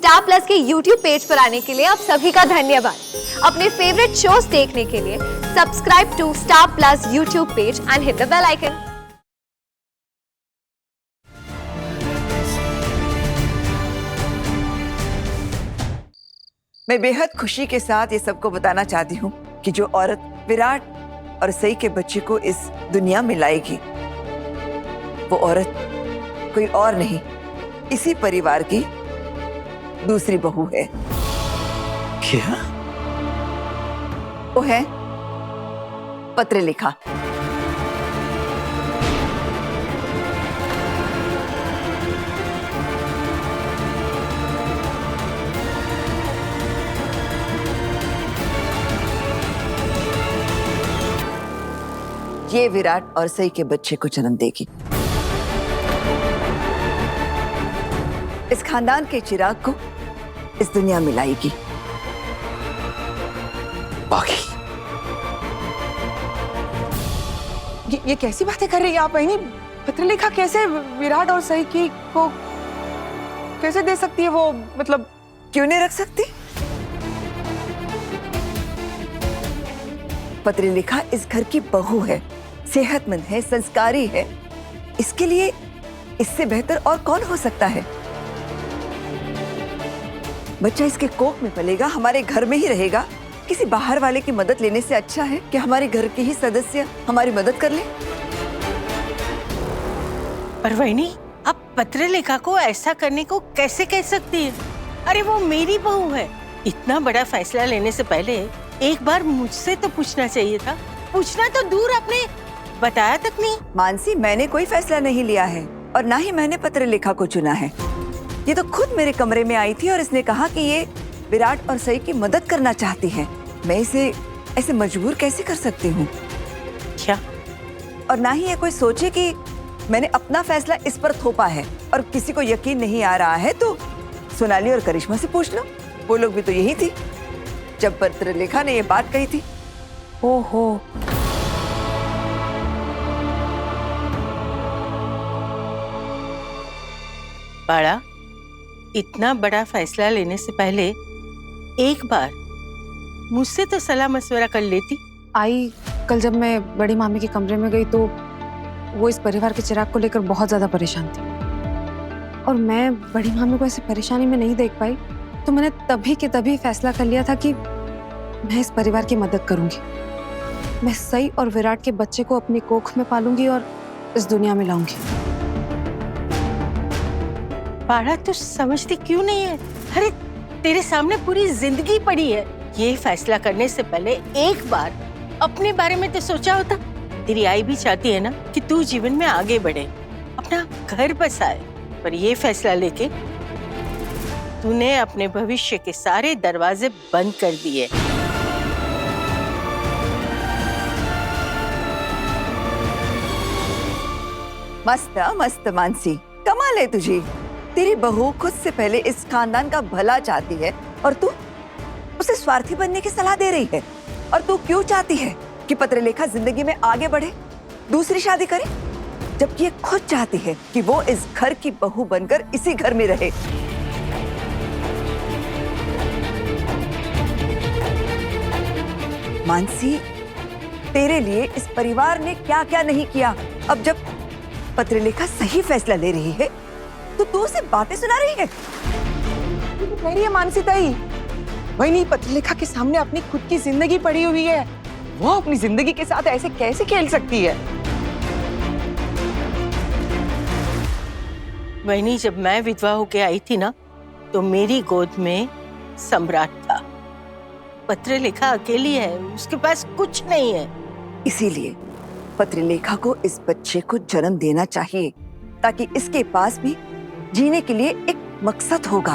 Star plus के YouTube page पर आने के लिए आप सभी का धन्यवाद। अपने फेवरेट शोज देखने के लिए subscribe to Star Plus YouTube page and hit the bell icon. मैं बेहद खुशी के साथ ये सबको बताना चाहती हूँ कि जो औरत विराट और सई के बच्चे को इस दुनिया में लाएगी, वो औरत कोई और नहीं, इसी परिवार की दूसरी बहू है। क्या? वो है पत्रलेखा। ये विराट और सई के बच्चे को जन्म देगी। इस खानदान के चिराग को इस दुनिया में लाएगी। बाकी ये कैसी बातें कर रही है आप बहनी? पत्रलेखा कैसे विराट और सई की को कैसे दे सकती है वो? मतलब क्यों नहीं रख सकती? पत्रलेखा इस घर की बहू है, सेहतमंद है, संस्कारी है। इसके लिए इससे बेहतर और कौन हो सकता है? बच्चा इसके कोख में पलेगा, हमारे घर में ही रहेगा। किसी बाहर वाले की मदद लेने से अच्छा है कि हमारे घर के ही सदस्य हमारी मदद कर ले। पर वहीनी, आप पत्रलेखा को ऐसा करने को कैसे कह सकती है? अरे वो मेरी बहू है। इतना बड़ा फैसला लेने से पहले एक बार मुझसे तो पूछना चाहिए था। पूछना तो दूर, आपने बताया तक नहीं। मानसी, मैंने कोई फैसला नहीं लिया है और ना ही मैंने पत्रलेखा को चुना है। ये तो खुद मेरे कमरे में आई थी और इसने कहा कि ये विराट और सई की मदद करना चाहती है। मैं इसे ऐसे मजबूर कैसे कर सकती हूँ? क्या? और ना ही ये कोई सोचे कि मैंने अपना फैसला इस पर थोपा है और किसी को यकीन नहीं आ रहा है तो सोनाली और करिश्मा से पूछ लो। वो लोग भी तो यही थी जब पत्रलेखा ने ये बात कही थी। ओहो, बड़ा इतना बड़ा फैसला लेने से पहले एक बार मुझसे तो सलाह मशवरा कर लेती। आई कल जब मैं बड़ी मामी के कमरे में गई तो वो इस परिवार के चिराग को लेकर बहुत ज्यादा परेशान थी और मैं बड़ी मामी को ऐसी परेशानी में नहीं देख पाई, तो मैंने तभी के तभी फैसला कर लिया था कि मैं इस परिवार की मदद करूंगी। मैं सई और विराट के बच्चे को अपनी कोख में पालूंगी और इस दुनिया में लाऊंगी। बाड़ा, तू समझती क्यों नहीं है? अरे तेरे सामने पूरी जिंदगी पड़ी है। ये फैसला करने से पहले एक बार अपने बारे में तो सोचा होता। तेरी आई भी चाहती है ना कि तू जीवन में आगे बढ़े, अपना घर बसाए, पर ये फैसला लेके तूने अपने भविष्य के सारे दरवाजे बंद कर दिए। मस्त मस्त मानसी, कमाल है तुझी। तेरी बहू खुद से पहले इस खानदान का भला चाहती है और तू उसे स्वार्थी बनने की सलाह दे रही है। और तू क्यों चाहती है कि पत्रलेखा जिंदगी में आगे बढ़े, दूसरी शादी करे, जबकि ये खुद चाहती है कि वो इस घर की बहू बनकर इसी घर में रहे। मानसी, तेरे लिए इस परिवार ने क्या क्या नहीं किया। अब जब पत्रलेखा सही फैसला ले रही है तो तू उसे बातें सुना रही है। कह रही है मानसी ताई, बहनी पत्रलेखा के सामने अपनी खुद की जिंदगी पड़ी हुई है। वो अपनी जिंदगी के साथ ऐसे कैसे खेल सकती है? वहीनी, जब मैं विधवा होके आई थी ना, तो मेरी गोद में सम्राट था। पत्रलेखा अकेली है, उसके पास कुछ नहीं है। इसीलिए पत्रलेखा को इस बच्चे को जन्म देना चाहिए ताकि इसके पास भी जीने के लिए एक मकसद होगा।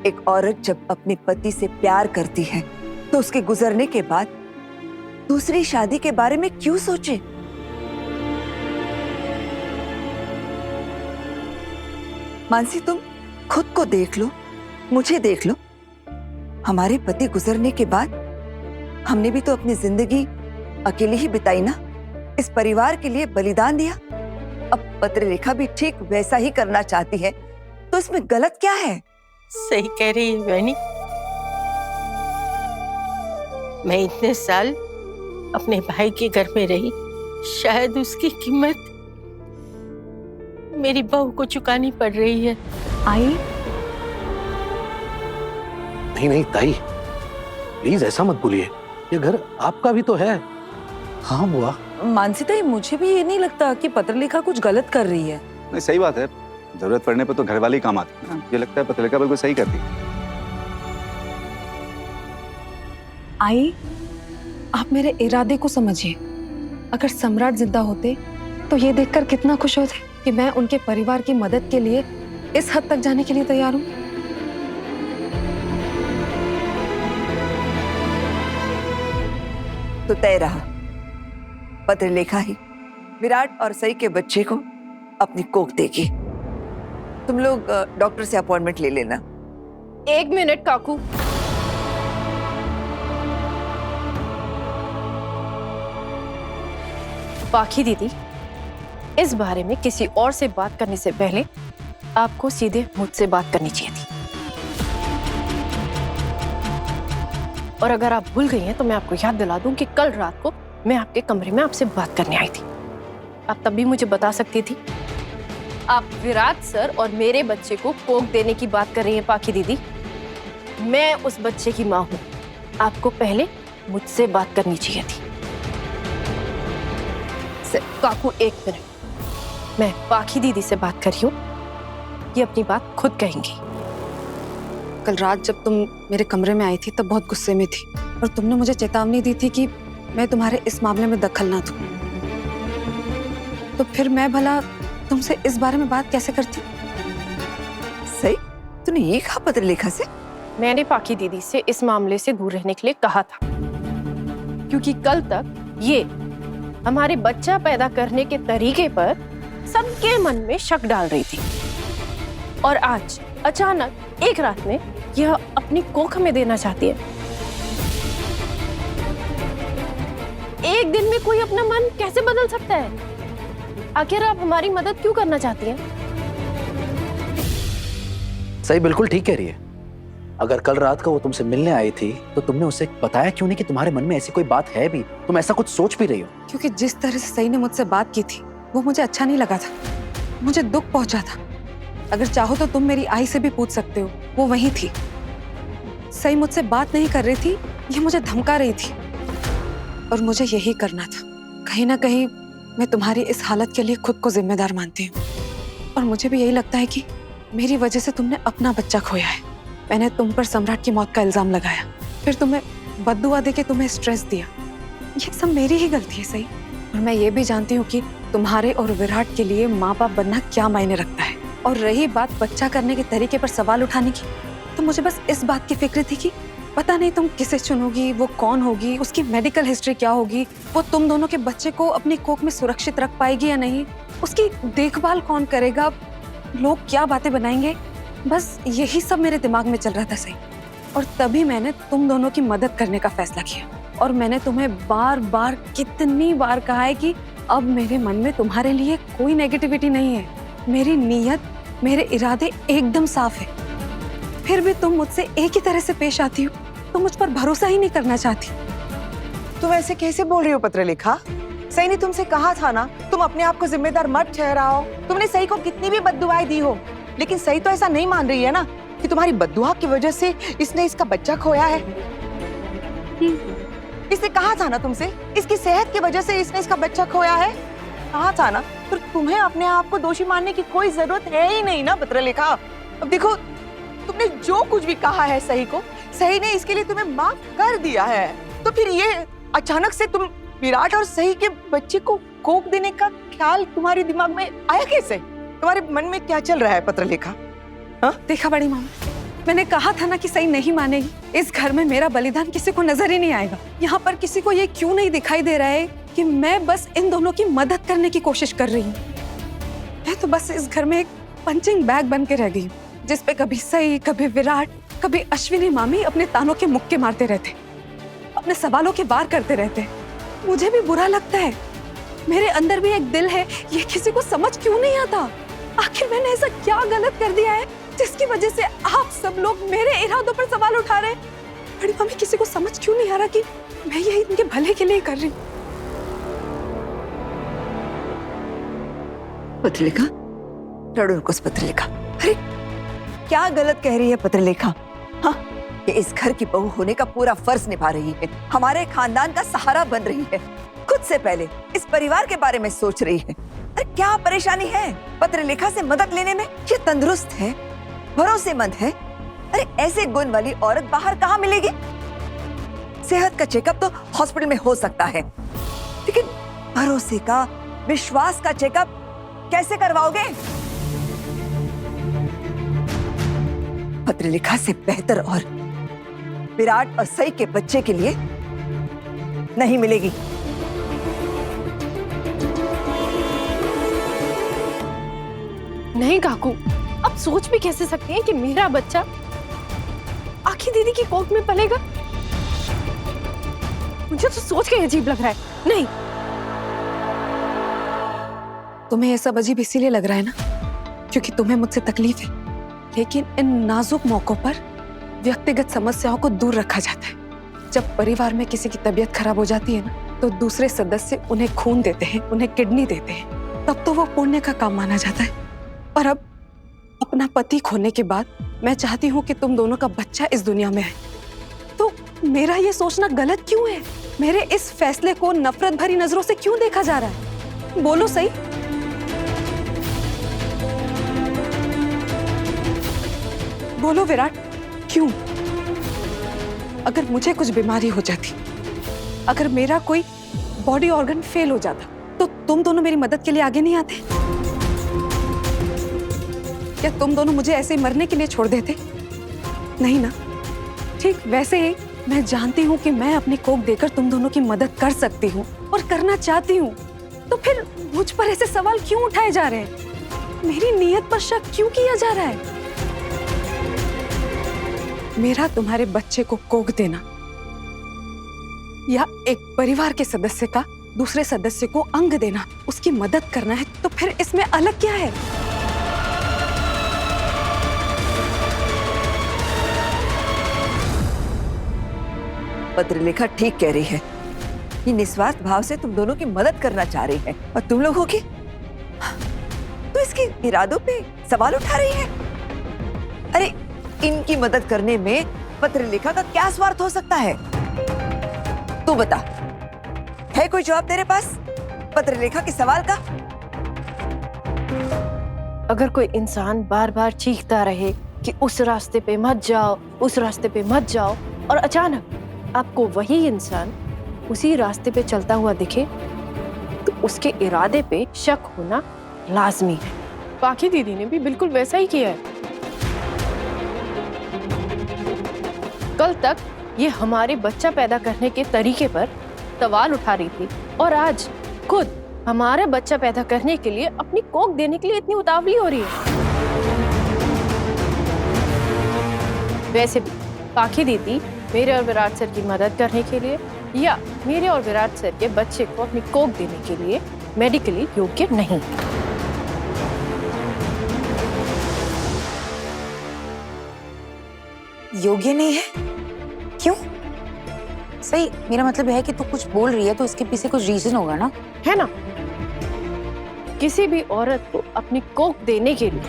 एक औरत जब अपने पति से प्यार करती है तो उसके गुजरने के बाद दूसरी शादी के बारे में क्यों सोचे? मानसी, तुम खुद को देख लो, मुझे देख लो। हमारे पति गुजरने के बाद हमने भी तो अपनी जिंदगी अकेले ही बिताई ना, इस परिवार के लिए बलिदान दिया। अब पत्रलेखा भी ठीक वैसा ही करना चाहती है, तो तो इसमें गलत क्या है? सही कह रही है वैनी। मैं इतने साल अपने भाई के घर में रही, शायद उसकी कीमत मेरी बहू को चुकानी पड़ रही है। आई, नहीं नहीं ताई, प्लीज ऐसा मत बोलिए, ये घर आपका भी तो है। हाँ बुआ। मानसी ताई, मुझे भी ये नहीं लगता कि पत्रलेखा कुछ गलत कर रही है। नहीं, सही बात है, जरूरत पड़ने पर तो घर वाले ही काम आते हैं। मुझे लगता है पत्रलेखा बिल्कुल सही करती है। आई, आप मेरे इरादे को समझिए। अगर सम्राट जिंदा होते तो ये देखकर कितना खुश होते कि मैं उनके परिवार की मदद के लिए इस हद तक जाने के लिए तैयार हूँ। तो तय रहा, पत्रलेखा ही विराट और सई के बच्चे को अपनी कोख देगी। तुम लोग डॉक्टर से अपॉइंटमेंट ले लेना। 1 मिनट काकू। पाखी दीदी, इस बारे में किसी और से बात करने से पहले आपको सीधे मुझसे बात करनी चाहिए थी। और अगर आप भूल गई हैं तो मैं आपको याद दिला दूं कि कल रात को मैं आपके कमरे में आपसे बात करने आई थी। आप तब भी मुझे बता सकती थी। आप विराट सर और मेरे बच्चे को कोख देने की बात कर रही हैं पाखी दीदी। मैं उस बच्चे की माँ हूं। आपको पहले मुझसे बात करनी चाहिए थी। काकू 1 मिनट, मैं पाखी दीदी से बात कर रही हूँ, ये अपनी बात खुद कहेंगी। कल रात जब तुम मेरे कमरे में आई थी तब बहुत गुस्से में थी और तुमने मुझे चेतावनी दी थी कि मैं तुम्हारे इस मामले में दखल ना दूं। तो फिर मैं भला तुमसे इस बारे में बात कैसे करती? सही, तूने ये कहा पत्रलेखा से? मैंने पाखी दीदी से इस मामले से दूर रहने के लिए कहा था, क्योंकि कल तक ये हमारे बच्चा पैदा करने के तरीके पर सबके मन में शक डाल रही थी। और आज अचानक एक रात में यह अपनी कोख में देना चाहती है। एक दिन में कोई अपना मन कैसे बदल सकता है? आखिर आप हमारी मदद क्यों करना चाहती हैं? सही बिल्कुल ठीक कह रही है। अगर कल रात को वो तुमसे मिलने आई थी तो तुमने उसे बताया क्यों नहीं कि तुम्हारे मन में ऐसी कोई बात है भी, तुम ऐसा कुछ सोच भी रही हो? क्योंकि जिस तरह से सई ने मुझसे बात की थी वो मुझे अच्छा नहीं लगा था, मुझे दुख पहुंचा था। अगर चाहो तो तुम मेरी आई से भी पूछ सकते हो, वो वहीं थी। सई मुझसे बात नहीं कर रही थी, ये मुझे धमका रही थी और मुझे यही करना था। कहीं ना कहीं मैं तुम्हारी इस हालत के लिए खुद को जिम्मेदार मानती हूँ और मुझे भी यही लगता है कि मेरी वजह से तुमने अपना बच्चा खोया है। मैंने तुम पर सम्राट की मौत का इल्जाम लगाया, फिर तुम्हें बद्दुआ देके तुम्हें स्ट्रेस दिया। ये सब मेरी ही गलती है सही। और मैं ये भी जानती हूँ कि तुम्हारे और विराट के लिए माँ बाप बनना क्या मायने रखता है। और रही बात बच्चा करने के तरीके पर सवाल उठाने की, तो मुझे बस इस बात की फिक्र थी कि पता नहीं तुम किसे चुनोगी, वो कौन होगी, उसकी मेडिकल हिस्ट्री क्या होगी, वो तुम दोनों के बच्चे को अपनी कोख में सुरक्षित रख पाएगी या नहीं, उसकी देखभाल कौन करेगा, लोग क्या बातें बनाएंगे। बस यही सब मेरे दिमाग में चल रहा था सही। और तभी मैंने तुम दोनों की मदद करने का फैसला किया। और मैंने तुम्हें बार बार कितनी बार कहा है कि अब मेरे मन में तुम्हारे लिए कोई नेगेटिविटी नहीं है। मेरी नीयत, मेरे इरादे एकदम साफ है। फिर भी तुम मुझसे एक ही तरह से पेश आती हो, तुम मुझ पर भरोसा ही नहीं करना चाहती। तुम ऐसे कैसे बोल रही हो पत्रलेखा? सई ने तुमसे कहा था ना, तुम अपने आप को जिम्मेदार मत ठहराओ। तुमने सई को कितनी भी बद्दुआएं दी हो, लेकिन सई तो ऐसा नहीं मान रही है ना कि तुम्हारी बद्दुआ की वजह से इसने इसका बच्चा खोया है। इसने कहा था ना तुमसे, इसकी सेहत की वजह से इसने इसका बच्चा खोया है, कहा था ना। तो तुम्हें अपने आप को दोषी मानने की कोई जरूरत है ही नहीं ना पत्रलेखा। अब देखो, तुमने जो कुछ भी कहा है सही को, सही ने इसके लिए तुम्हें माफ कर दिया है। तो फिर ये अचानक से तुम विराट और सही के बच्चे को कोख देने का ख्याल तुम्हारे दिमाग में आया कैसे? तुम्हारे मन में क्या चल रहा है पत्रलेखा? देखा बड़ी मामा, मैंने कहा था ना कि सही नहीं मानेगी। इस घर में मेरा बलिदान किसी को नजर ही नहीं आएगा। यहाँ पर किसी को ये क्यों नहीं दिखाई दे रहा है कि मैं बस इन दोनों की मदद करने की कोशिश कर रही हूँ। मैं तो बस इस घर में एक पंचिंग बैग बन के रह गई हूँ, जिसपे कभी सई, कभी विराट, कभी अश्विनी मामी अपने तानों के मुक्के मारते रहते, अपने सवालों के वार करते रहते। मुझे भी बुरा लगता है, मेरे अंदर भी एक दिल है, ये किसी को समझ क्यों नहीं आता? आखिर मैंने ऐसा क्या गलत कर दिया है जिसकी वजह से आप सब लोग मेरे इरादों पर सवाल उठा रहे हैं। बड़ी मम्मी, किसी को समझ क्यों नहीं आ रहा कि मैं यही इनके भले के लिए कर रही हूँ? पत्रलेखा, रुको पत्रलेखा। अरे क्या गलत कह रही है पत्रलेखा? हाँ, ये इस घर की बहू होने का पूरा फर्ज निभा रही है, हमारे खानदान का सहारा बन रही है, खुद से पहले इस परिवार के बारे में सोच रही है। अरे क्या परेशानी है पत्रलेखा से मदद लेने में? ये तंदुरुस्त है, भरोसेमंद है। अरे ऐसे गुण वाली औरत बाहर कहाँ मिलेगी? सेहत का चेकअप तो हॉस्पिटल में हो सकता है, लेकिन भरोसे का, विश्वास का चेकअप कैसे करवाओगे? पत्रलेखा से बेहतर और विराट और सई के बच्चे के लिए नहीं मिलेगी। नहीं काकू, आप सोच भी कैसे सकते हैं कि मेरा बच्चा आखी दीदी की कोख में पलेगा? मुझे तो सोच के अजीब लग रहा है। नहीं, तुम्हें ये सब अजीब इसीलिए लग रहा है ना क्योंकि तुम्हें मुझसे तकलीफ है, लेकिन इन नाजुक मौकों पर व्यक्तिगत समस्याओं को दूर रखा जाता है। जब परिवार में किसी की तबीयत खराब हो जाती है ना, तो दूसरे सदस्य उन्हें खून देते हैं, उन्हें किडनी देते हैं, तब तो वो पुण्य का काम माना जाता है। और अब अपना पति खोने के बाद मैं चाहती हूँ कि तुम दोनों का बच्चा इस दुनिया में आए, तो मेरा ये सोचना गलत क्यों है? मेरे इस फैसले को नफरत भरी नजरों से क्यों देखा जा रहा है? बोलो सही। बोलो विराट, क्यों? अगर मुझे कुछ बीमारी हो जाती, अगर मेरा कोई बॉडी ऑर्गन फेल हो जाता, तो तुम दोनों मेरी मदद के लिए आगे नहीं आते? क्या तुम दोनों मुझे ऐसे ही मरने के लिए छोड़ देते? नहीं ना। ठीक वैसे ही मैं जानती हूँ कि मैं अपनी कोख देकर तुम दोनों की मदद कर सकती हूँ और करना चाहती हूँ, तो फिर मुझ पर ऐसे सवाल क्यों उठाए जा रहे हैं? मेरी नीयत पर शक क्यों किया जा रहा है? मेरा तुम्हारे बच्चे को कोख देना या एक परिवार के सदस्य का दूसरे सदस्य को अंग देना, उसकी मदद करना है, तो फिर इसमें अलग क्या है? पत्रलेखा ठीक कह रही है, ये निस्वार्थ भाव से तुम दोनों की मदद करना चाह रही है, और तुम लोगों की तो इसके इरादों पे सवाल उठा रही है। अरे इनकी मदद करने में पत्रलेखा का क्या स्वार्थ हो सकता है? तू बता, है कोई जवाब तेरे पास पत्रलेखा के सवाल का? अगर कोई इंसान बार बार चीखता रहे कि उस रास्ते पे मत जाओ, उस रास्ते पे मत जाओ, और अचानक आपको वही इंसान उसी रास्ते पे चलता हुआ दिखे, तो उसके इरादे पे शक होना लाजमी है। पाखी दीदी ने भी बिल्कुल वैसा ही किया है। कल तक ये हमारे बच्चा पैदा करने के तरीके पर सवाल उठा रही थी, और आज खुद हमारा बच्चा पैदा करने के लिए अपनी कोख देने के लिए इतनी उतावली हो रही है। वैसे भी पाखी दीदी मेरे और विराट सर की मदद करने के लिए या मेरे और विराट सर के बच्चे को अपनी कोख देने के लिए मेडिकली योग्य नहीं। योग्य नहीं है? क्यों? सही, मेरा मतलब है कि तू कुछ बोल रही है तो इसके पीछे कुछ रीजन होगा ना? है ना? किसी भी औरत को अपनी कोख देने के लिए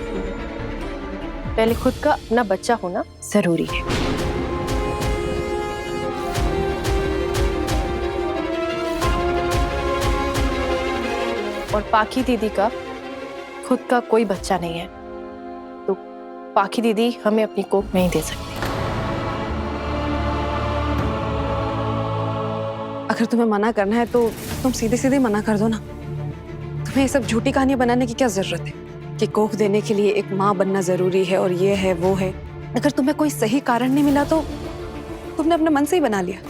पहले खुद का अपना बच्चा होना जरूरी है। और पाखी दीदी का खुद का कोई बच्चा नहीं है, तो पाखी दीदी हमें अपनी कोख नहीं दे सकती। अगर तुम्हें मना करना है तो तुम सीधे सीधे मना कर दो ना। तुम्हें ये सब झूठी कहानियां बनाने की क्या जरूरत है कि कोख देने के लिए एक माँ बनना जरूरी है और ये है वो है। अगर तुम्हें कोई सही कारण नहीं मिला तो तुमने अपने मन से ही बना लिया।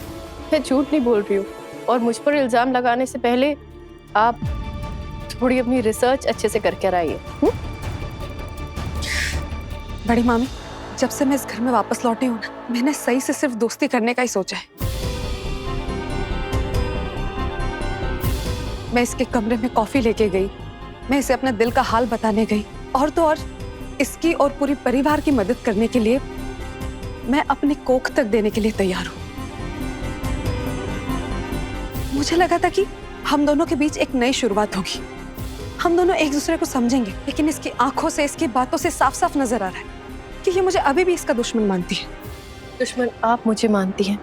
मैं झूठ नहीं बोल रही हूँ, और मुझ पर इल्जाम लगाने से पहले आप थोड़ी अपनी रिसर्च अच्छे से करके आइए। बड़ी मामी, जब से मैं इस घर में वापस लौटी हूँ ना, मैंने सही से सिर्फ दोस्ती करने का ही सोचा है। मैं इसके कमरे में कॉफी लेके गई, मैं इसे अपना दिल का हाल बताने गई, और तो और इसकी और पूरी परिवार की मदद करने के लिए मैं अपनी कोख तक देने के लिए तैयार हूं। मुझे लगा था कि हम दोनों के बीच एक नई शुरुआत होगी, हम दोनों एक दूसरे को समझेंगे, लेकिन इसकी आंखों से, इसकी बातों से साफ साफ नजर आ रहा है कि ये मुझे अभी भी इसका दुश्मन मानती है। दुश्मन आप मुझे मानती हैं,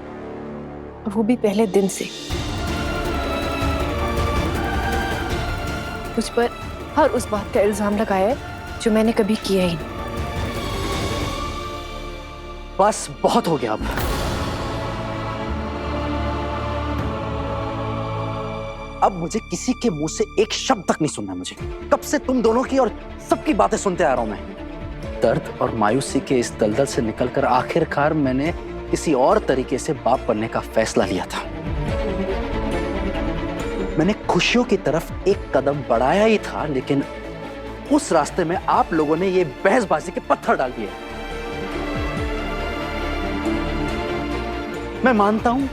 और वो भी पहले दिन से। मुझ पर हर उस बात का इल्जाम लगाया है जो मैंने कभी किया ही नहीं। बस बहुत हो गया अब। अब मुझे किसी के मुंह से एक शब्द तक नहीं सुनना। मुझे कब से तुम दोनों की और सबकी बातें सुनते आ रहा हूं मैं। दर्द और मायूसी के इस दलदल से निकलकर आखिरकार मैंने किसी और तरीके से बाप बनने का फैसला लिया था। मैंने खुशियों की तरफ एक कदम बढ़ाया ही था, लेकिन उस रास्ते में आप लोगों ने ये बहसबाजी के पत्थर डाल दिए। मैं मानता हूं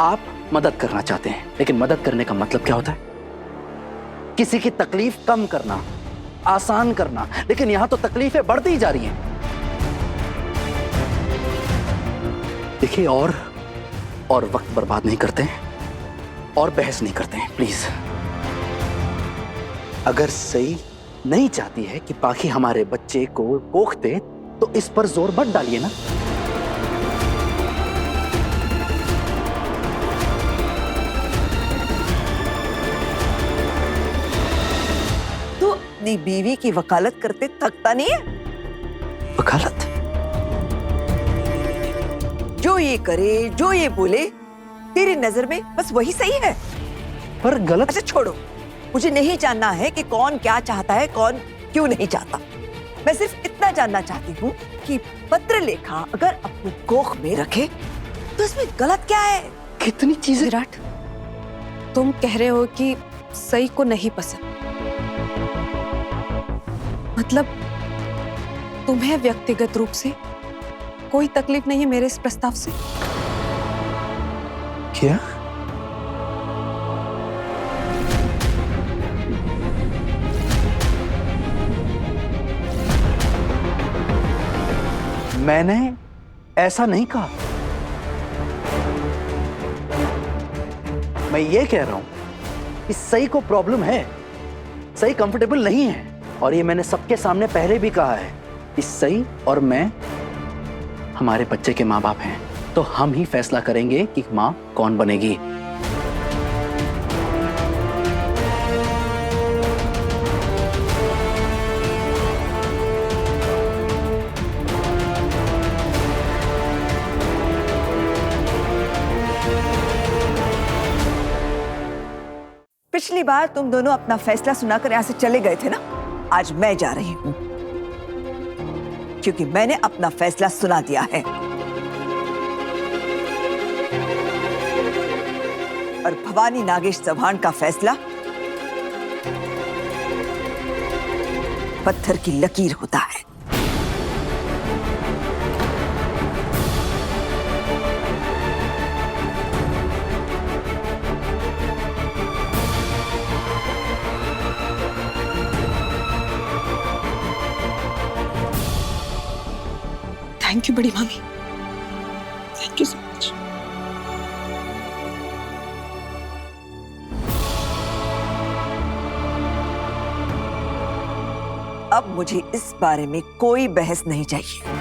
आप मदद करना चाहते हैं, लेकिन मदद करने का मतलब क्या होता है? किसी की तकलीफ कम करना, आसान करना, लेकिन यहां तो तकलीफें बढ़ती ही जा रही हैं। देखिए, और वक्त बर्बाद नहीं करते हैं और बहस नहीं करते हैं, प्लीज। अगर सही नहीं चाहती है कि पाखी हमारे बच्चे को कोख दे, तो इस पर जोर मत डालिए ना। तू अपनी बीवी की वकालत करते थकता नहीं है? वकालत? जो ये करे, जो ये बोले, तेरी नजर में बस वही सही है। पर गलत। अच्छा छोड़ो, मुझे नहीं जानना है कि कौन क्या चाहता है, कौन क्यों नहीं चाहता। मैं सिर्फ इतना जानना चाहती हूँ कि पत्रलेखा अगर अपनी कोख में रखे तो इसमें गलत क्या है? कितनी चीजें। विराट, तुम कह रहे हो कि सई को नहीं पसंद, मतलब तुम्हें व्यक्तिगत रूप से कोई तकलीफ नहीं है मेरे इस प्रस्ताव से? क्या? मैंने ऐसा नहीं कहा। मैं ये कह रहा हूं कि सई को प्रॉब्लम है, सई कंफर्टेबल नहीं है, और ये मैंने सबके सामने पहले भी कहा है कि सई और मैं हमारे बच्चे के माँ बाप हैं, तो हम ही फैसला करेंगे कि माँ कौन बनेगी। पिछली बार तुम दोनों अपना फैसला सुनाकर यहाँ से चले गए थे ना, आज मैं जा रही हूँ क्योंकि मैंने अपना फैसला सुना दिया है। और भवानी नागेश चौहान का फैसला पत्थर की लकीर होता है। थैंक यू बड़ी मामी, थैंक यू सो मच। अब मुझे इस बारे में कोई बहस नहीं चाहिए।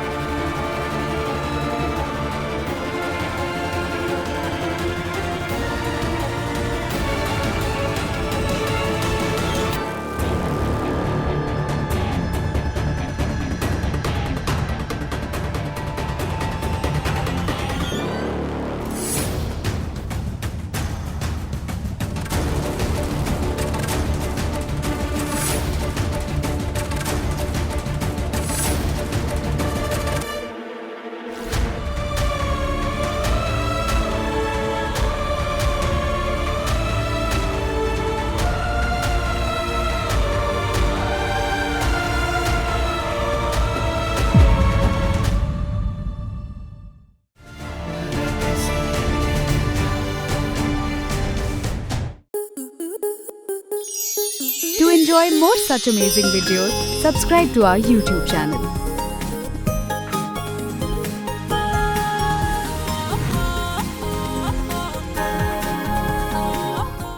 enjoy more such amazing videos, subscribe to our YouTube channel.